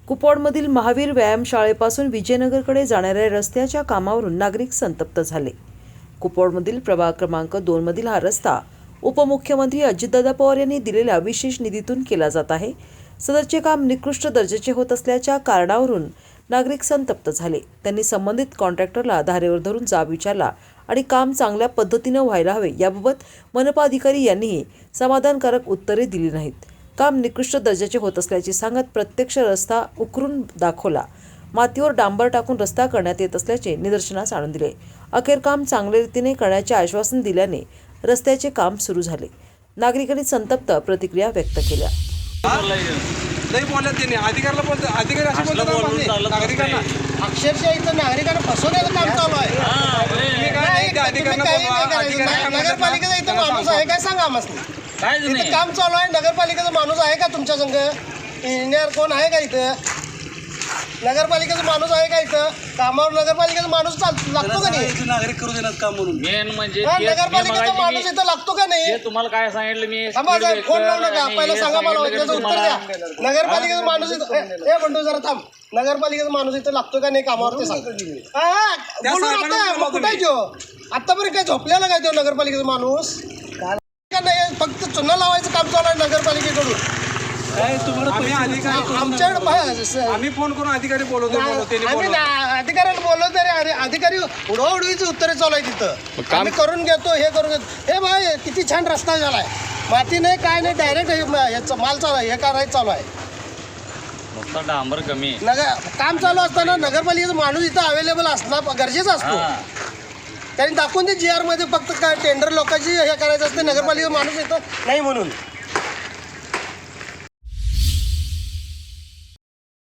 कुपवाडमधील महावीर व्यायामशाळेपासून विजयनगरकडे जाणाऱ्या रस्त्याच्या कामावरून नागरिक संतप्त झाले। कुपवाडमधील प्रभाग क्रमांक 2 मधील हा रस्ता उपमुख्यमंत्री अजितदादा पवार यांनी दिलेल्या विशेष निधीतून केला जात आहे। सदरचे काम निकृष्ट दर्जाचे होत असल्याच्या कारणावरून नागरिक संतप्त झाले। त्यांनी संबंधित कॉन्ट्रॅक्टरला धारेवर धरून जाब विचारला आणि काम चांगल्या पद्धतीने व्हायला हवे याबाबत मनपा अधिकारी यांनीही समाधानकारक उत्तरे दिली नाहीत। काम निकृष्ट दर्जाचे होत असल्याचे सांगत प्रत्यक्ष रस्ता उकरून दाखवला। मातीवर डांबर टाकून रस्ता करण्यात येत असल्याचे निदर्शनास आणून दिले। अखेर काम चांगल्या रीतीने करण्याचे आश्वासन दिल्याने रस्त्याचे काम सुरू झाले। नागरिकांनी संतप्त प्रतिक्रिया व्यक्त केल्या। नाही बोलत त्यांनी अधिकाऱ्याला बोलतो, अधिकारी असे बोलतात नागरिकांना अक्षरशः इथं नागरिकांना फसवण्याचं काम चालू आहे। नगरपालिकेचा इथं माणूस आहे काय सांगा आम्हाला। इथं काम चालू आहे, नगरपालिकेचा माणूस आहे का तुमच्या संघ? इंजिनियर कोण आहे का इथं? नगरपालिकेचा माणूस आहे का इथं? कामावर नगरपालिकेचा माणूस लागतो का नाही? नागरिक करू देणार काम म्हणून मेन म्हणजे नगरपालिकेचा माणूस इथं लागतो का नाही? तुम्हाला काय सांगितलं मी फोन लावू नका, पहिला सांगा मला त्याचं उत्तर द्या। नगरपालिकेचा माणूस इथं हे बंडू जरा थांब, नगरपालिकेचा माणूस इथं लागतो का नाही कामावर ते सांग। कुठे जो आतापर्यंत काय झोपलेला काय तो नगरपालिकेचा माणूस? नाही, फक्त चुना लावायचं काम चालू आहे नगरपालिकेकडून। आम्ही फोन करून अधिकारी बोलवतो आम्ही अधिकाऱ्याला बोललो तरी अधिकारी उडवाउडवीची उत्तरे चालू आहे तिथं। आम्ही करून घेतो, हे करून घेतो। हे बाय किती छान रस्ता झालाय, माती नाही काय नाही, डायरेक्ट ह्याचं माल चालू आहे, हे करायचं चालू आहे। नुसता डांबर कमी काम चालू असताना नगरपालिकेचा माणूस इथं अवेलेबल असणं गरजेचं असतो। त्यांनी दाखवून ते GR मध्ये फक्त काय टेंडर लोकांची हे करायचं असते, नगरपालिकेचा माणूस इथं नाही म्हणून।